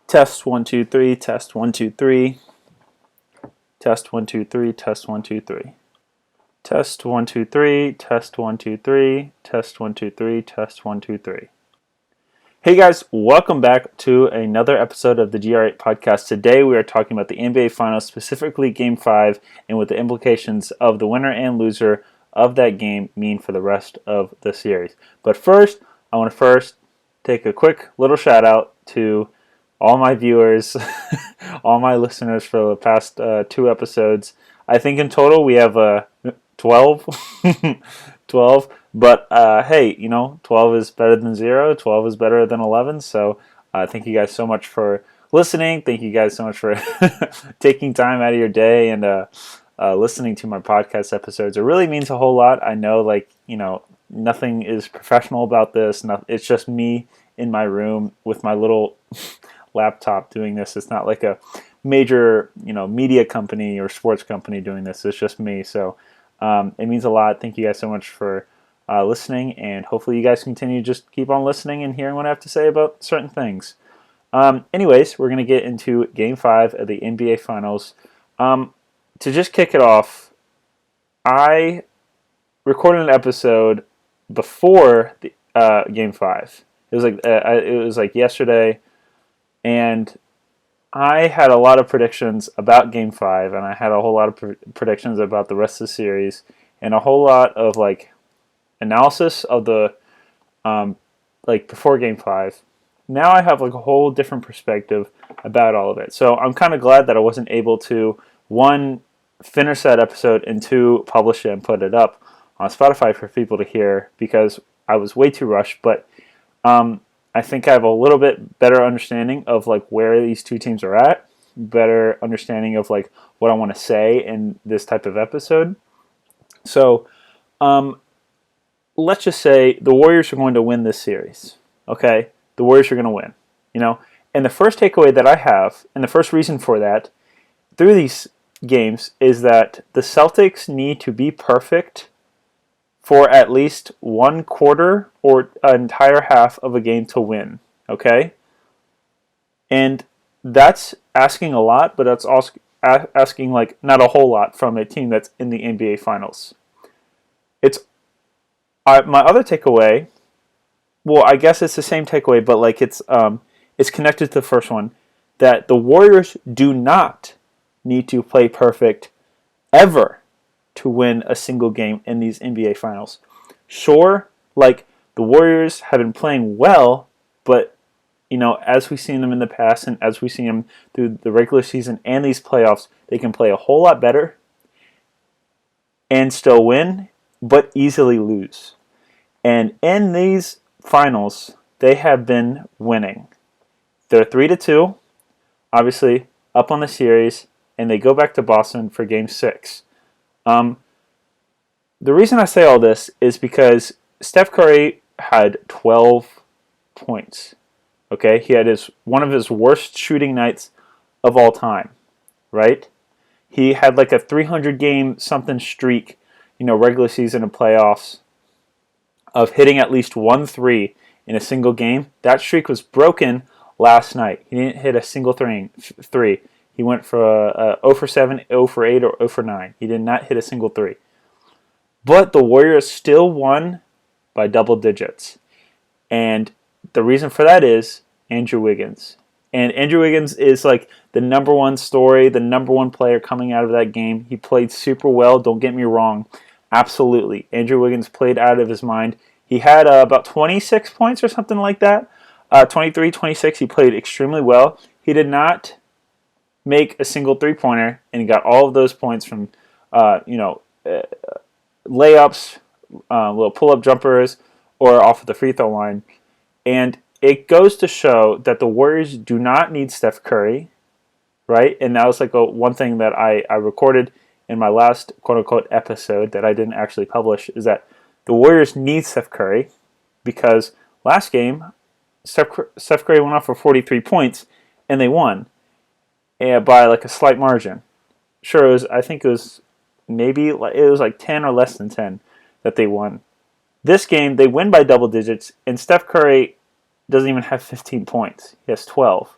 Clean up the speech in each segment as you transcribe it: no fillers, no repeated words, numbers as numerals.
Test 1 2 3. Test 1 2 3. Test 1 2 3. Test 1 2 3. Test 1 2 3. Test 1 2 3. Test 1 2 3. Test 1 2 3. Hey guys, welcome back to another episode of the GR8 podcast. Today we are talking about the NBA Finals, specifically Game 5, and what the implications of the winner and loser of that game mean for the rest of the series. But first, I want to take a quick little shout out to all my viewers, all my listeners for the past 2 episodes. I think in total we have 12. 12. But hey, 12 is better than 0. 12 is better than 11. So thank you guys so much for listening. Thank you guys so much for taking time out of your day and listening to my podcast episodes. It really means a whole lot. I know, nothing is professional about this. It's just me in my room with my little laptop doing this. It's not like a major, media company or sports company doing this. It's just me. So it means a lot. Thank you guys so much for listening, and hopefully you guys continue to just keep on listening and hearing what I have to say about certain things. Anyways, we're going to get into Game 5 of the NBA Finals. To just kick it off, I recorded an episode before the Game 5. It was like yesterday, and I had a lot of predictions about Game 5, and I had a whole lot of predictions about the rest of the series, and a whole lot of analysis of the before Game 5. Now I have a whole different perspective about all of it. So I'm kind of glad that I wasn't able to, one, finish that episode, and two, publish it and put it up on Spotify for people to hear, because I was way too rushed. But I think I have a little bit better understanding of where these two teams are at, better understanding of what I want to say in this type of episode. So let's just say the Warriors are going to win this series. Okay, the Warriors are going to win. And the first takeaway that I have, and the first reason for that through these games, is that the Celtics need to be perfect for at least one quarter or an entire half of a game to win. Okay, and that's asking a lot, but that's also asking not a whole lot from a team that's in the NBA Finals. It's my other takeaway. Well, I guess it's the same takeaway, but it's connected to the first one, that the Warriors do not need to play perfect ever to win a single game in these NBA Finals. Sure, the Warriors have been playing well, but as we've seen them in the past, and as we've seen them through the regular season and these playoffs, they can play a whole lot better and still win, but easily lose. And in these finals, they have been winning. They're 3-2, obviously up on the series, and they go back to Boston for Game 6. The reason I say all this is because Steph Curry had 12 points. Okay, he had one of his worst shooting nights of all time, right? He had a 300 game something streak, regular season and playoffs, of hitting at least 1 3 in a single game. That streak was broken last night. He didn't hit a single 3. He went for 0 for 7, 0 for 8, or 0 for 9. He did not hit a single 3. But the Warriors still won by double digits. And the reason for that is Andrew Wiggins. And Andrew Wiggins is the number one story, the number one player coming out of that game. He played super well, don't get me wrong. Absolutely. Andrew Wiggins played out of his mind. He had about 26 points or something like that. 23, 26. He played extremely well. He did not make a single three-pointer, and he got all of those points from layups, little pull-up jumpers, or off of the free throw line. And it goes to show that the Warriors do not need Steph Curry, right? And that was one thing that I recorded in my last quote-unquote episode that I didn't actually publish, is that the Warriors need Steph Curry, because last game, Steph Curry went off for 43 points, and they won by a slight margin. Sure, I think it was maybe, it was 10 or less than 10 that they won. This game, they win by double digits, and Steph Curry doesn't even have 15 points. He has 12.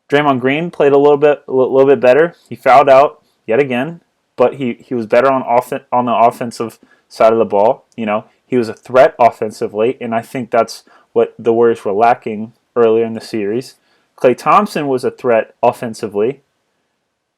Draymond Green played a little bit better. He fouled out yet again, but he was better on the offensive side of the ball. He was a threat offensively, and I think that's what the Warriors were lacking earlier in the series. Klay Thompson was a threat offensively,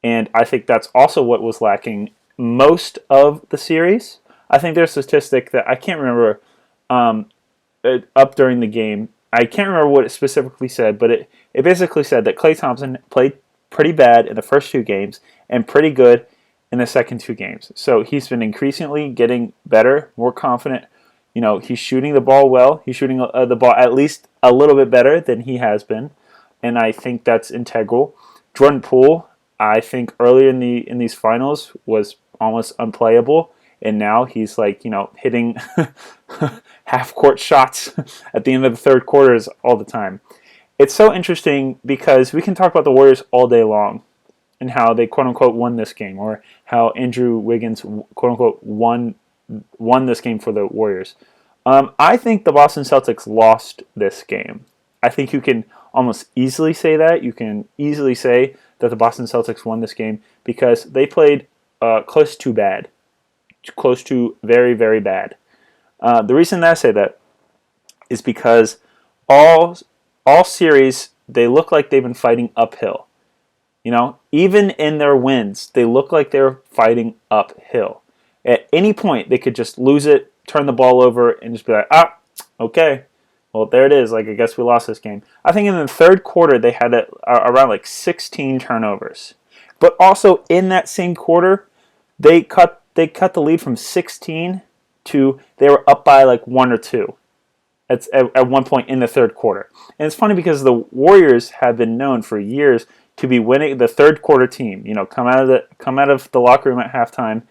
and I think that's also what was lacking most of the series. I think there's a statistic that I can't remember up during the game. I can't remember what it specifically said, but it basically said that Klay Thompson played pretty bad in the first 2 games and pretty good in the second 2 games. So he's been increasingly getting better, more confident. He's shooting the ball well. He's shooting the ball at least a little bit better than he has been, and I think that's integral. Jordan Poole, I think earlier in these finals was almost unplayable, and now he's hitting half court shots at the end of the third quarters all the time. It's so interesting because we can talk about the Warriors all day long and how they quote unquote won this game, or how Andrew Wiggins quote unquote won this game for the Warriors. I think the Boston Celtics lost this game. I think you can almost easily say that. You can easily say that the Boston Celtics won this game because they played close to bad. Close to very, very bad. The reason that I say that is because all series, they look like they've been fighting uphill. Even in their wins, they look like they're fighting uphill. At any point, they could just lose it, turn the ball over, and just be like, okay, well, there it is. I guess we lost this game. I think in the third quarter, they had around 16 turnovers. But also in that same quarter, they cut the lead from 16 to they were up by 1 or 2 at one point in the third quarter. And it's funny because the Warriors have been known for years to be winning the third quarter team. Come out of the locker room at halftime,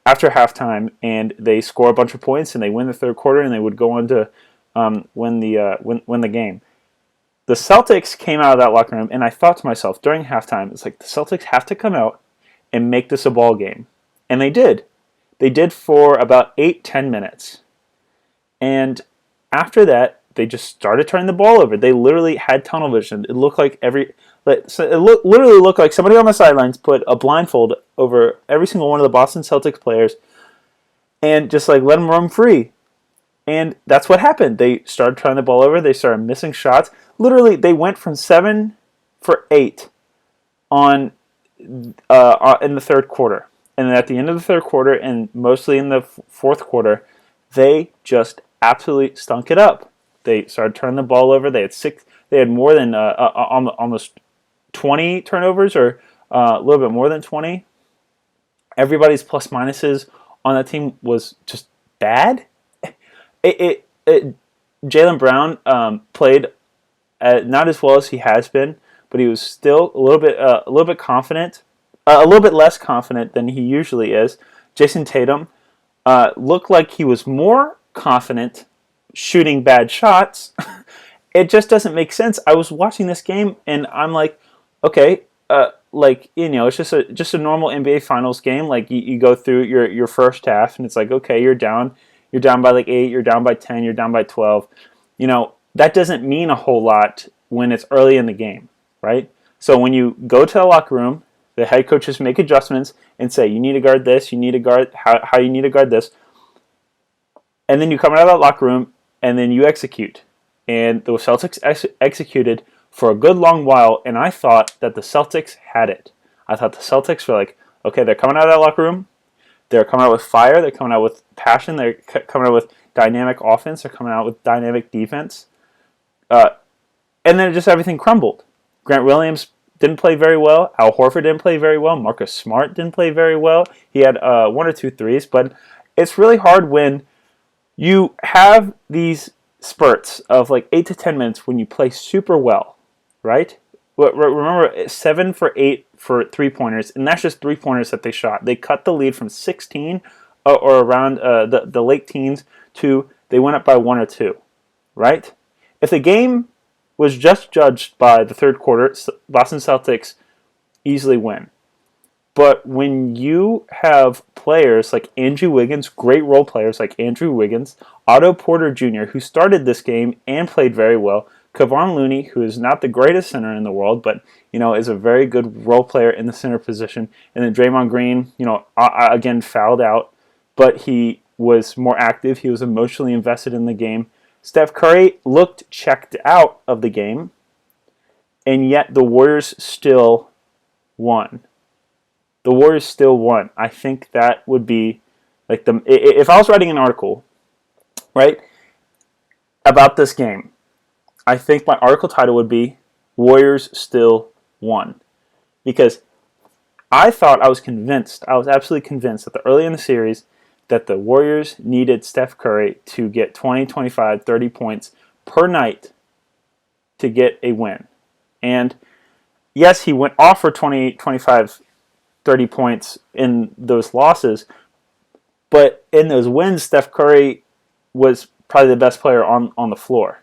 after halftime, and they score a bunch of points and they win the third quarter, and they would go on to win the game. The Celtics came out of that locker room, and I thought to myself during halftime, it's like the Celtics have to come out and make this a ball game. And they did. They did for about 8-10 minutes. And after that, they just started turning the ball over. They literally had tunnel vision. It looked like literally looked like somebody on the sidelines put a blindfold over every single one of the Boston Celtics players and just let them roam free. And that's what happened. They started turning the ball over. They started missing shots. Literally, they went from 7 for 8 in the third quarter. And then at the end of the third quarter, and mostly in the fourth quarter, they just absolutely stunk it up. They started turning the ball over. They had more than almost 20 turnovers, or a little bit more than 20. Everybody's plus minuses on that team was just bad. Jaylen Brown played not as well as he has been, but he was still a little bit confident. A little bit less confident than he usually is. Jason Tatum looked like he was more confident shooting bad shots. It just doesn't make sense. I was watching this game and I'm like, okay, it's just a normal NBA Finals game. You go through your first half and it's like, okay, you're down by 8, you're down by 10, you're down by 12. That doesn't mean a whole lot when it's early in the game, right? So when you go to the locker room, the head coaches make adjustments and say, you need to guard this, you need to guard how you need to guard this. And then you come out of that locker room and then you execute. And the Celtics executed for a good long while, and I thought that the Celtics had it. I thought the Celtics were like, okay, they're coming out of that locker room, they're coming out with fire, they're coming out with passion, they're coming out with dynamic offense, they're coming out with dynamic defense. And then just everything crumbled. Grant Williams didn't play very well. Al Horford didn't play very well. Marcus Smart didn't play very well. He had 1 or 2 threes, but it's really hard when you have these spurts of 8 to 10 minutes when you play super well, right? Remember, 7 for 8 for 3-pointers, and that's just 3-pointers that they shot. They cut the lead from 16 or around the late teens to they went up by 1 or 2, right? If the game was just judged by the third quarter, Boston Celtics easily win. But when you have players like Andrew Wiggins, great role players like Andrew Wiggins, Otto Porter Jr., who started this game and played very well, Kevon Looney, who is not the greatest center in the world, but is a very good role player in the center position. And then Draymond Green, again fouled out, but he was more active. He was emotionally invested in the game. Steph Curry looked checked out of the game, and yet the Warriors still won. The Warriors still won. I think that would be like if I was writing an article, right, about this game, I think my article title would be Warriors Still Won. Because I was absolutely convinced that early in the series that the Warriors needed Steph Curry to get 20, 25, 30 points per night to get a win. And yes, he went off for 20, 25, 30 points in those losses, but in those wins, Steph Curry was probably the best player on the floor.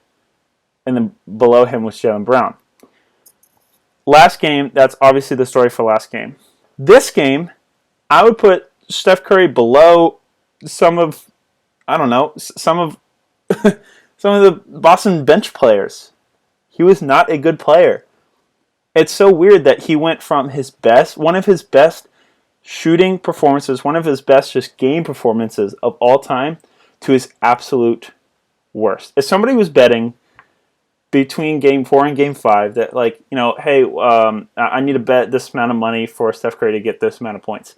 And then below him was Jaylen Brown. Last game, that's obviously the story for last game. This game, I would put Steph Curry below some of some of the Boston bench players. He was not a good player. It's so weird that he went from one of his best shooting performances, one of his best just game performances of all time, to his absolute worst. If somebody was betting between Game 4 and Game 5 that, hey, I need to bet this amount of money for Steph Curry to get this amount of points,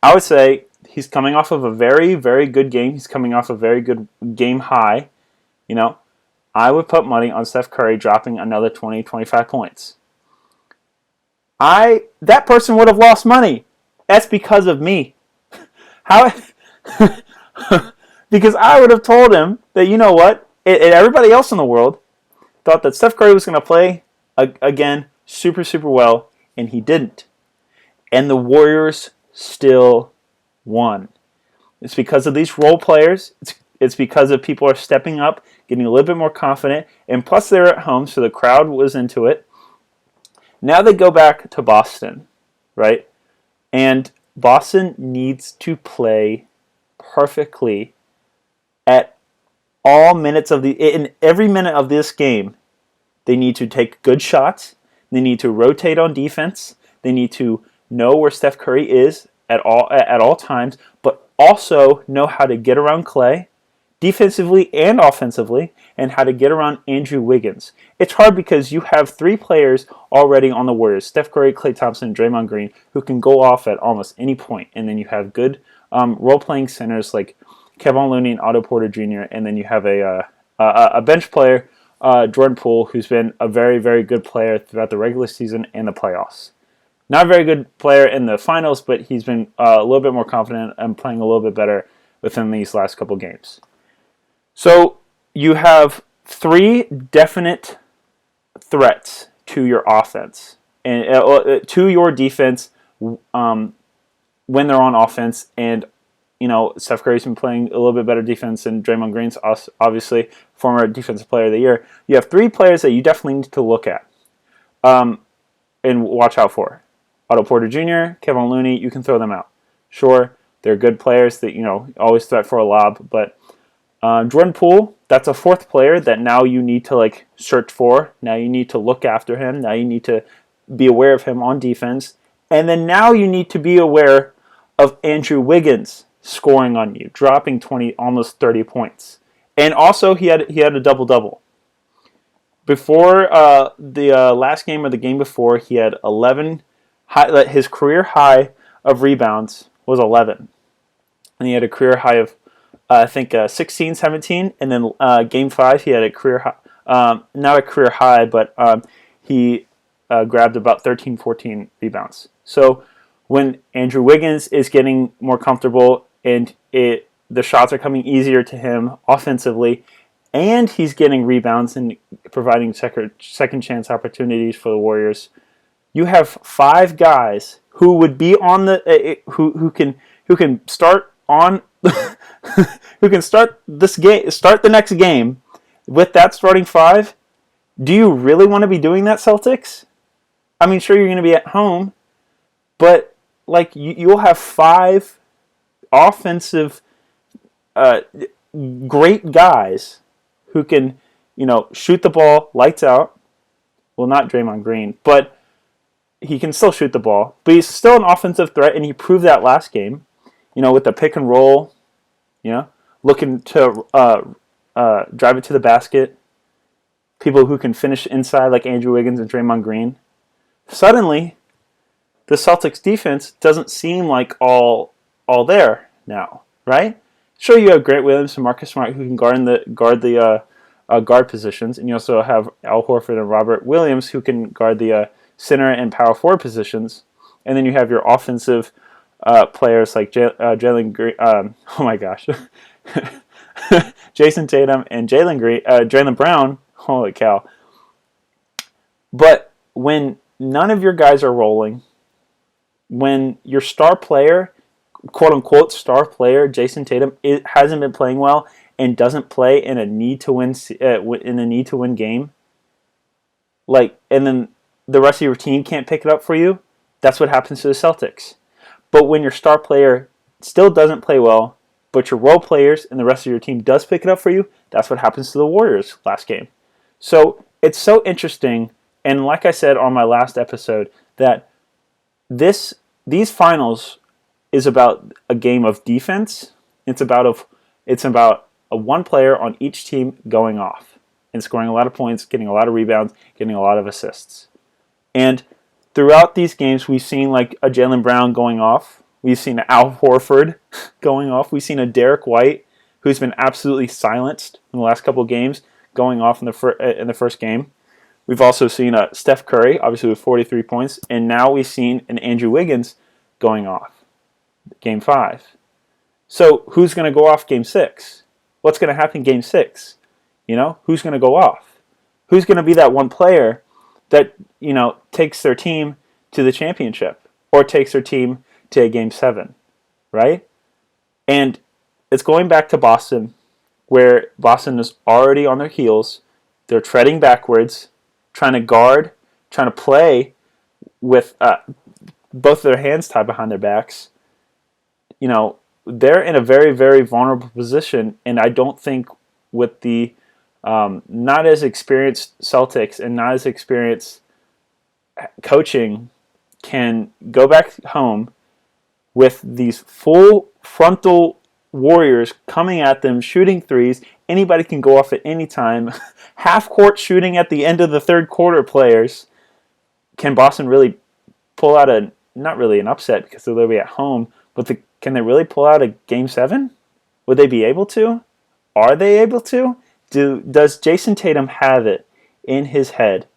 I would say he's coming off of a very, very good game. He's coming off a very good game high. I would put money on Steph Curry dropping another 20, 25 points. That person would have lost money. That's because of me. How? Because I would have told him that, everybody else in the world thought that Steph Curry was going to play again super, super well, and he didn't. And the Warriors still won. It's because of these role players. It's because of people are stepping up, getting a little bit more confident, and plus they're at home, so the crowd was into it. Now they go back to Boston, right? And Boston needs to play perfectly at all minutes in every minute of this game. They need to take good shots. They need to rotate on defense. They need to know where Steph Curry is at all times, but also know how to get around Klay, defensively and offensively, and how to get around Andrew Wiggins. It's hard because you have three players already on the Warriors, Steph Curry, Klay Thompson, and Draymond Green, who can go off at almost any point. And then you have good role-playing centers like Kevon Looney and Otto Porter Jr., and then you have a bench player, Jordan Poole, who's been a very, very good player throughout the regular season and the playoffs. Not a very good player in the finals, but he's been a little bit more confident and playing a little bit better within these last couple games. So you have three definite threats to your offense and to your defense when they're on offense. And Steph Curry's been playing a little bit better defense, and Draymond Green's obviously former defensive player of the year. You have three players that you definitely need to look at and watch out for. Otto Porter Jr., Kevon Looney, you can throw them out. Sure, they're good players that always threat for a lob, but Jordan Poole, that's a fourth player that now you need to search for. Now you need to look after him. Now you need to be aware of him on defense. And then now you need to be aware of Andrew Wiggins scoring on you, dropping 20, almost 30 points. And also he had a double-double. Before the last game or the game before, he had 11. His career high of rebounds was 11. And he had a career high of 16, 17, and then Game 5 he had a career high, not a career high, but he grabbed about 13, 14 rebounds. So when Andrew Wiggins is getting more comfortable and the shots are coming easier to him offensively, and he's getting rebounds and providing second chance opportunities for the Warriors, you have five guys who would be on the who can start on. Who can start the next game with that starting five? Do you really want to be doing that, Celtics? I mean, sure, you're going to be at home, but you'll have five offensive great guys who can shoot the ball lights out. Well, not Draymond Green, but he can still shoot the ball. But he's still an offensive threat, and he proved that last game. With the pick and roll, looking to drive it to the basket. People who can finish inside like Andrew Wiggins and Draymond Green. Suddenly, the Celtics defense doesn't seem like all there now, right? Sure, you have Grant Williams and Marcus Smart who can guard the guard positions, and you also have Al Horford and Robert Williams who can guard the center and power forward positions, and then you have your offensive players like Jalen Green. Oh my gosh, Jason Tatum and Jaylen Brown. Holy cow! But when none of your guys are rolling, when your star player, quote unquote star player, Jason Tatum, hasn't been playing well and doesn't play in a need to win game, and then the rest of your team can't pick it up for you, that's what happens to the Celtics. But when your star player still doesn't play well, but your role players and the rest of your team does pick it up for you, that's what happens to the Warriors last game. So it's so interesting, and like I said on my last episode, that these finals is about a game of defense. It's about a one player on each team going off and scoring a lot of points, getting a lot of rebounds, getting a lot of assists. And throughout these games, we've seen like a Jaylen Brown going off. We've seen Al Horford going off. We've seen a Derek White, who's been absolutely silenced in the last couple of games, going off in the first game. We've also seen Steph Curry, obviously with 43 points, and now we've seen an Andrew Wiggins going off. Game 5. So who's going to go off Game 6? What's going to happen in Game 6? Who's going to go off? Who's going to be that one player that, takes their team to the championship or takes their team to a Game 7, right? And it's going back to Boston, where Boston is already on their heels. They're treading backwards, trying to guard, trying to play with both their hands tied behind their backs. They're in a very, very vulnerable position, and I don't think with the not as experienced Celtics and not as experienced coaching can go back home with these full frontal Warriors coming at them, shooting threes. Anybody can go off at any time. Half-court shooting at the end of the third quarter players. Can Boston really pull out not really an upset because they'll be at home, but can they really pull out a Game 7? Would they be able to? Are they able to? Does Jason Tatum have it in his head,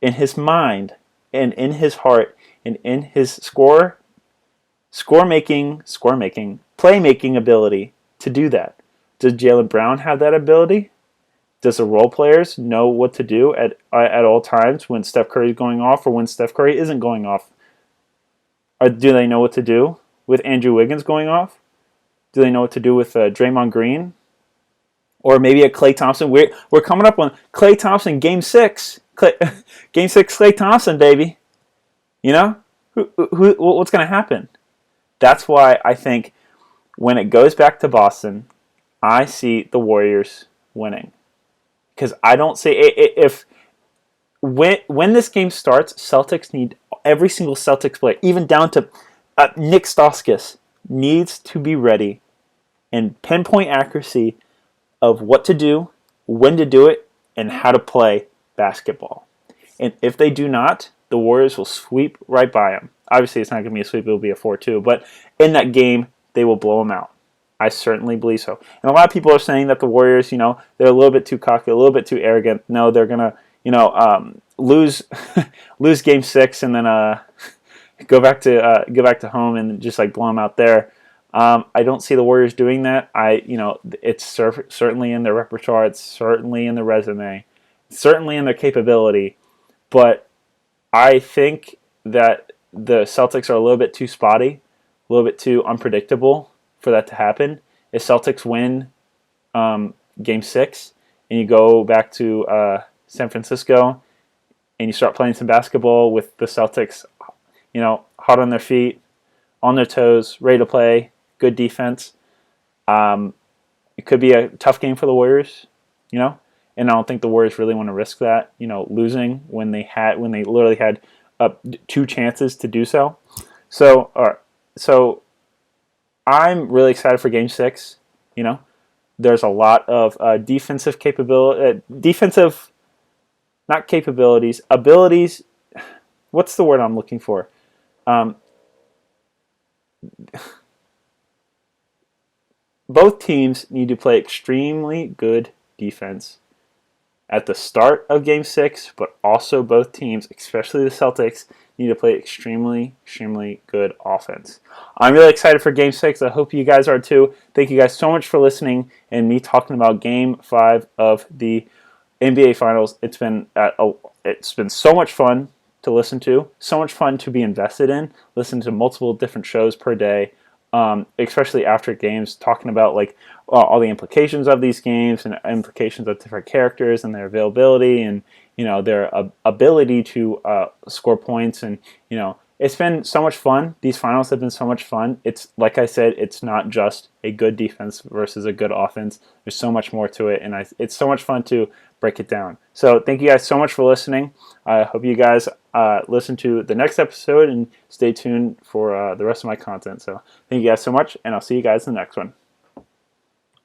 in his mind, and in his heart, and in his playmaking ability to do that? Does Jaylen Brown have that ability? Does the role players know what to do at all times when Steph Curry is going off or when Steph Curry isn't going off? Or do they know what to do with Andrew Wiggins going off? Do they know what to do with Draymond Green? Or maybe a Klay Thompson? We're coming up on Klay Thompson Game 6. Game 6 Klay Thompson, baby. What's going to happen? That's why I think when it goes back to Boston, I see the Warriors winning. Because I don't see when this game starts, Celtics need every single Celtics player, even down to Nick Stauskas, needs to be ready and pinpoint accuracy of what to do, when to do it, and how to play basketball. And if they do not, the Warriors will sweep right by them. Obviously, it's not going to be a sweep. It will be a 4-2. But in that game, they will blow them out. I certainly believe so. And a lot of people are saying that the Warriors, they're a little bit too cocky, a little bit too arrogant. No, they're going to, lose Game 6 and then go back to home and just blow them out there. I don't see the Warriors doing that. It's certainly in their repertoire. It's certainly in their resume. It's certainly in their capability. But I think that the Celtics are a little bit too spotty, a little bit too unpredictable for that to happen. If Celtics win Game 6 and you go back to San Francisco and you start playing some basketball with the Celtics, hot on their feet, on their toes, ready to play, good defense, it could be a tough game for the Warriors, and I don't think the Warriors really want to risk that, losing when they literally had 2 chances to do so. So I'm really excited for Game 6. There's a lot of defensive capability, not capabilities, abilities. What's the word I'm looking for? Both teams need to play extremely good defense at the start of Game 6, but also both teams, especially the Celtics, need to play extremely, extremely good offense. I'm really excited for Game 6. I hope you guys are too. Thank you guys so much for listening and me talking about Game 5 of the NBA Finals. It's been so much fun to listen to, so much fun to be invested in, listen to multiple different shows per day. Especially after games, talking about all the implications of these games and implications of different characters and their availability and their ability to score points, and it's been so much fun. These finals have been so much fun. It's like I said, it's not just a good defense versus a good offense. There's so much more to it, and it's so much fun to break it down. So thank you guys so much for listening. I hope you guys listen to the next episode and stay tuned for the rest of my content. So thank you guys so much, and I'll see you guys in the next one.